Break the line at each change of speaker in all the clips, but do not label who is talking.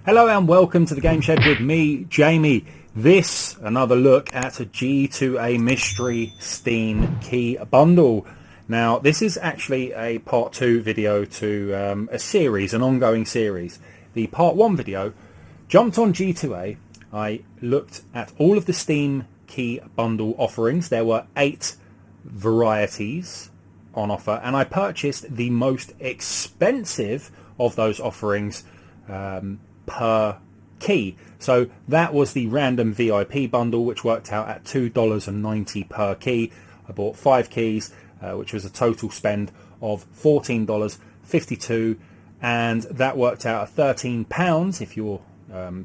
Hello and welcome to the Game Shed with me, Jamie. This, another look at a G2A Mystery Steam Key Bundle. Now, this is actually a part 2 video to a series, an ongoing series. The part 1 video jumped on G2A. I looked at all of the Steam Key Bundle offerings. There were 8 varieties on offer, and I purchased the most expensive of those offerings per key. So that was the random VIP bundle, which worked out at $2.90 per key. I bought 5 keys, which was a total spend of $14.52, and that worked out at £13 if you're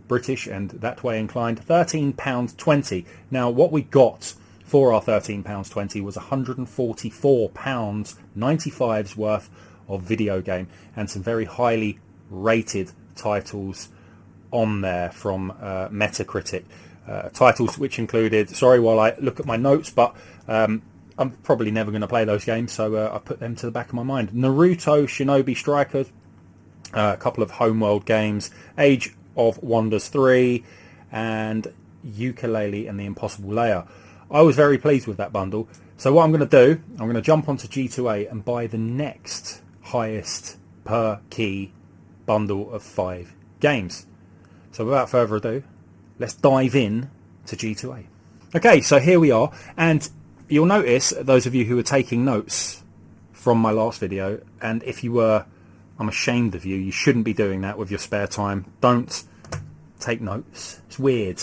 British and that way inclined, £13.20. Now what we got for our £13.20 was £144.95's worth of video game and some very highly rated titles on there from Metacritic. Titles which included, sorry while I look at my notes, but I'm probably never going to play those games, so I put them to the back of my mind. Naruto, Shinobi Strikers, a couple of Homeworld games, Age of Wonders 3, and Ukulele and the Impossible Layer. I was very pleased with that bundle. So what I'm going to do, I'm going to jump onto G2A and buy the next highest per key bundle of 5 games. So without further ado, let's dive in to G2A. Okay, so here we are, and you'll notice, those of you who are taking notes from my last video, and if you were, I'm ashamed of you, you shouldn't be doing that with your spare time. Don't take notes. It's weird,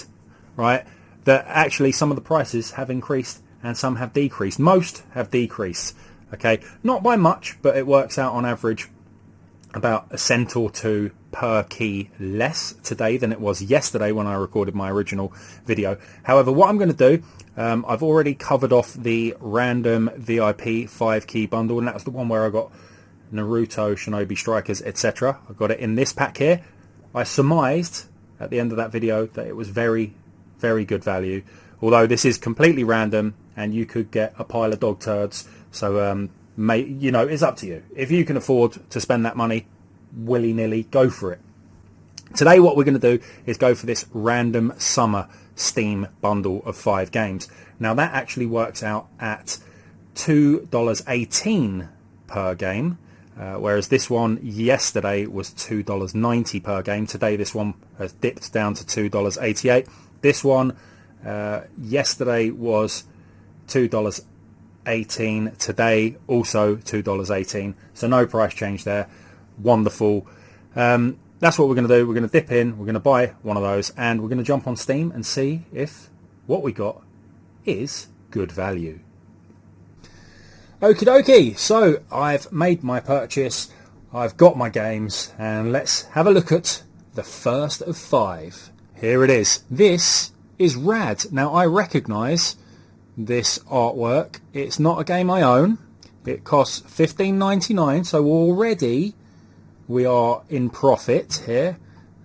right? That actually some of the prices have increased and some have decreased. Most have decreased, okay? Not by much, but it works out on average about a cent or two per key less today than it was yesterday when I recorded my original video. However, what I'm going to do, I've already covered off the random VIP 5 key bundle, and that was the one where I got Naruto, Shinobi Strikers, etc. I got it in this pack here. I surmised at the end of that video that it was very, very good value, although this is completely random and you could get a pile of dog turds. So you know, it's up to you. If you can afford to spend that money willy-nilly, go for it. Today what we're going to do is go for this random summer Steam bundle of 5 games. Now that actually works out at $2.18 per game, whereas this one yesterday was $2.90 per game. Today this one has dipped down to $2.88. This one yesterday was $2.18. Today also $2.18. So no price change there. Wonderful. That's what we're going to do. We're going to dip in, we're going to buy one of those, and we're going to jump on Steam and see if what we got is good value. Okie dokie, so I've made my purchase, I've got my games, and let's have a look at the first of 5. Here it is. This is rad. Now I recognise this artwork. It's not a game I own. It costs $15.99, so already we are in profit here,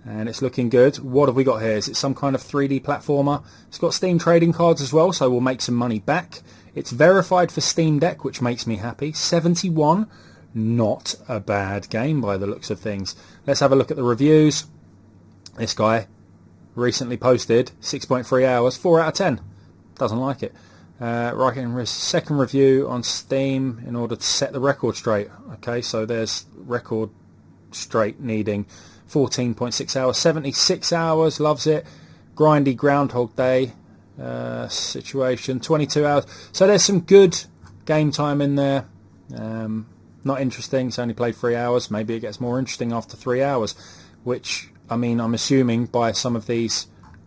and it's looking good. What have we got here? Is it some kind of 3D platformer? It's got Steam trading cards as well, so we'll make some money back. It's verified for Steam Deck, which makes me happy. 71, not a bad game by the looks of things. Let's have a look at the reviews. This guy recently posted 6.3 hours, 4 out of 10. Doesn't like it. Writing second review on Steam in order to set the record straight. Okay, so there's record straight needing 14.6 hours, 76 hours, loves it. Grindy Groundhog Day situation, 22 hours. So there's some good game time in there. Not interesting, it's only played 3 hours. Maybe it gets more interesting after 3 hours, which, I mean, I'm assuming by some of these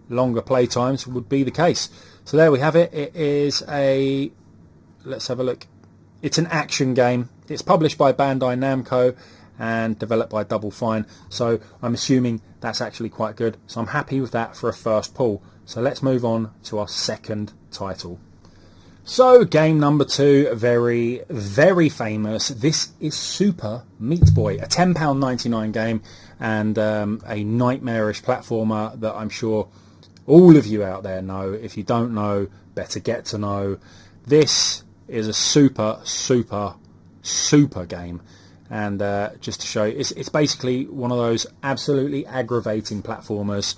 longer play times would be the case. So there we have it. It is a, let's have a look. It's an action game. It's published by Bandai Namco and developed by Double Fine. So I'm assuming that's actually quite good. So I'm happy with that for a first pull. So let's move on to our second title. So game number 2, very, very famous. This is Super Meat Boy, a £10.99 game and a nightmarish platformer that I'm sure all of you out there know. If you don't know, better get to know. This is a super, super, super game. And just to show you, it's basically one of those absolutely aggravating platformers,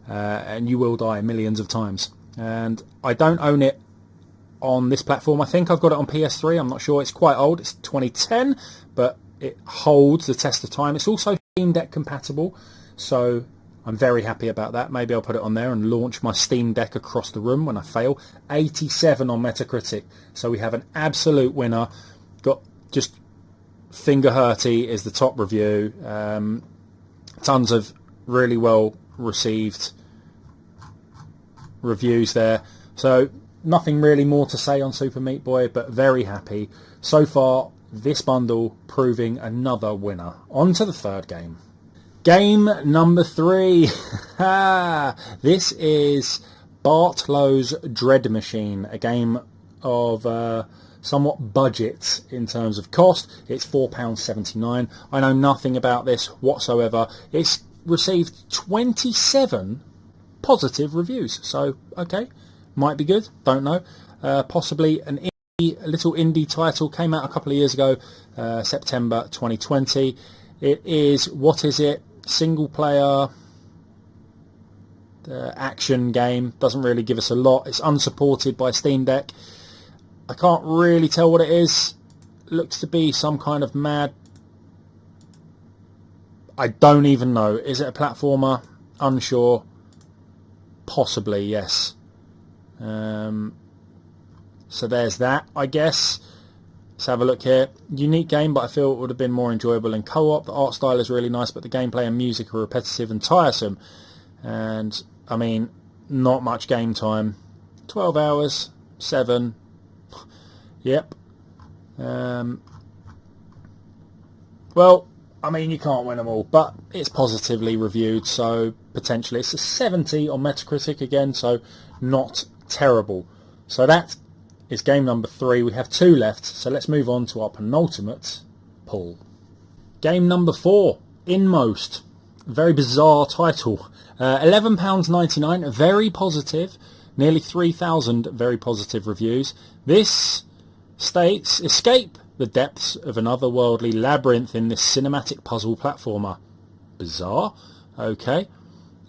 and you will die millions of times. And I don't own it on this platform. I think I've got it on PS3. I'm not sure. It's quite old. It's 2010, but it holds the test of time. It's also Steam Deck compatible, so I'm very happy about that. Maybe I'll put it on there and launch my Steam Deck across the room when I fail. 87 on Metacritic, so we have an absolute winner. Got just finger hurty is the top review. Tons of really well received reviews there. So nothing really more to say on Super Meat Boy, but very happy. So far, this bundle proving another winner. On to the third game. Game number 3. This is Bartlow's Dread Machine, a game of somewhat budget in terms of cost. It's £4.79. I know nothing about this whatsoever. It's received 27 positive reviews, so okay, might be good, don't know. Possibly a little indie title, came out a couple of years ago, September 2020. It is, what is it, single player action game, doesn't really give us a lot. It's unsupported by Steam Deck. I can't really tell what it is. Looks to be some kind of mad, I don't even know. Is it a platformer? Unsure. Possibly, yes. So there's that, I guess. Let's have a look here. Unique game, but I feel it would have been more enjoyable in co-op. The art style is really nice, but the gameplay and music are repetitive and tiresome. And, I mean, not much game time. 12 hours, 7. Yep. Well, I mean, you can't win them all, but it's positively reviewed, so potentially it's a 70 on Metacritic again, so not terrible. So that is game number 3. We have 2 left, so let's move on to our penultimate pull. Game number 4, Inmost. Very bizarre title. £11.99, very positive. Nearly 3,000 very positive reviews. This states, escape the depths of an otherworldly labyrinth in this cinematic puzzle platformer. Bizarre. Okay.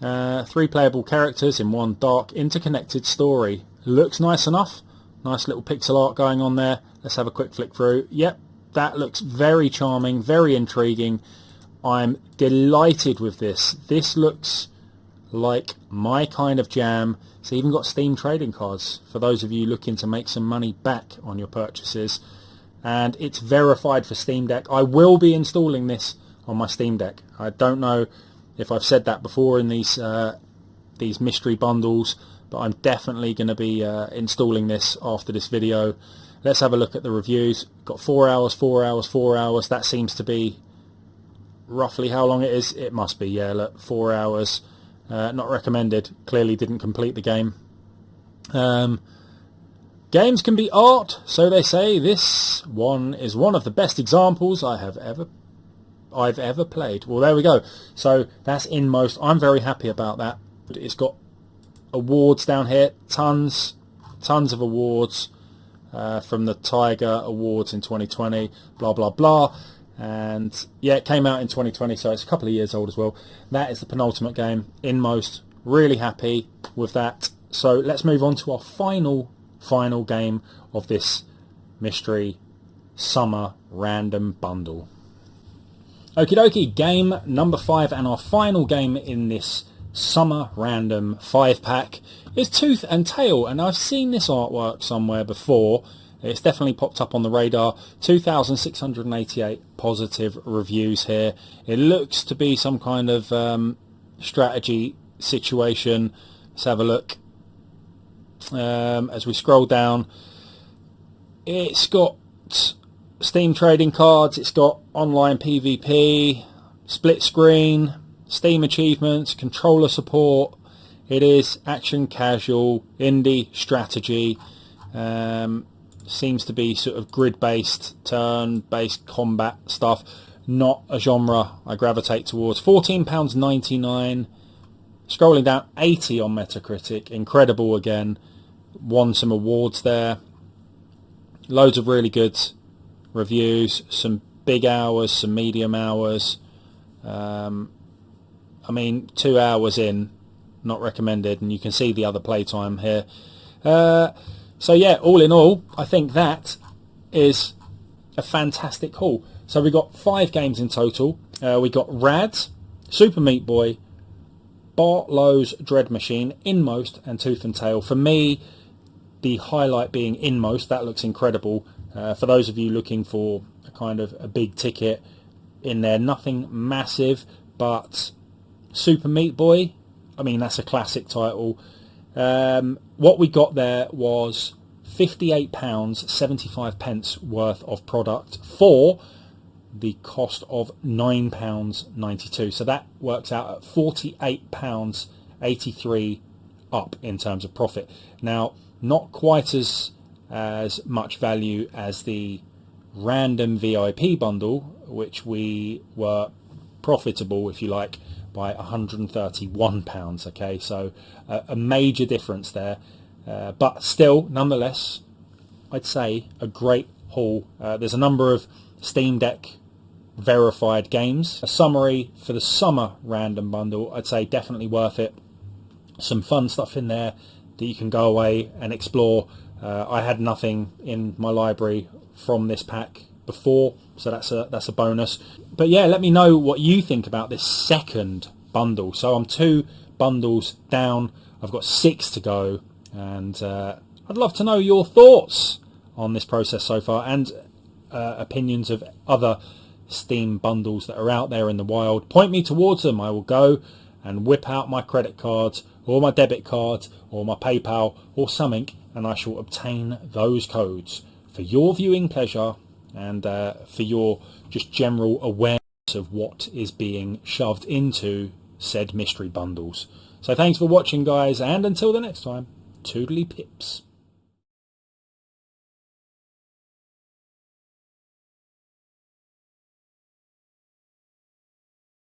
3 playable characters in one dark, interconnected story. Looks nice enough. Nice little pixel art going on there. Let's have a quick flick through. Yep, that looks very charming, very intriguing. I'm delighted with this. This looks like my kind of jam. It's even got Steam trading cards for those of you looking to make some money back on your purchases. And it's verified for Steam Deck. I will be installing this on my Steam Deck. I don't know if I've said that before in these mystery bundles, but I'm definitely going to be installing this after this video. Let's have a look at the reviews. Got 4 hours, 4 hours, 4 hours. That seems to be roughly how long it is. It must be, yeah, look, 4 hours. Not recommended. Clearly didn't complete the game. Games can be art, so they say. This one is one of the best examples I've ever played. Well, there we go. So that's Inmost. I'm very happy about that. It's got awards down here. Tons of awards from the Tiger Awards in 2020. Blah, blah, blah. And yeah, it came out in 2020, so it's a couple of years old as well. That is the penultimate game, Inmost. Really happy with that. So let's move on to our final game of this mystery summer random bundle. Okie dokie, game number 5 and our final game in this summer random 5-pack is Tooth and Tail, and I've seen this artwork somewhere before. It's definitely popped up on the radar. 2,688 positive reviews here. It looks to be some kind of strategy situation. Let's have a look. As we scroll down, it's got Steam trading cards, it's got online PvP, split screen, Steam achievements, controller support. It is action casual, indie strategy. Seems to be sort of grid-based, turn-based combat stuff. Not a genre I gravitate towards. £14.99. Scrolling down, 80 on Metacritic. Incredible again. Won some awards there. Loads of really good reviews. Some big hours, some medium hours. I mean, 2 hours in, not recommended, and you can see the other playtime here. So yeah, all in all, I think that is a fantastic haul. So we got 5 games in total. We got Rads, Super Meat Boy, Bartlow's Dread Machine, Inmost, and Tooth and Tail. For me, the highlight being Inmost. That looks incredible. For those of you looking for a kind of a big ticket in there, nothing massive, but Super Meat Boy, I mean, that's a classic title. What we got there was £58.75 worth of product for the cost of £9.92. So that works out at £48.83 up in terms of profit. Now, not quite as much value as the random VIP bundle, which we were profitable, if you like, by £131. Okay, so a major difference there, but still, nonetheless, I'd say a great haul. There's a number of Steam Deck verified games. A summary for the summer random bundle, I'd say definitely worth it. Some fun stuff in there that you can go away and explore. I had nothing in my library from this pack before, so that's a bonus. But yeah, let me know what you think about this second bundle. So I'm 2 bundles down. I've got 6 to go, and I'd love to know your thoughts on this process so far, and opinions of other Steam bundles that are out there in the wild. Point me towards them. I will go and whip out my credit cards or my debit card or my PayPal or something, and I shall obtain those codes for your viewing pleasure and for your just general awareness of what is being shoved into said mystery bundles. So thanks for watching, guys, and until the next time, toodly pips.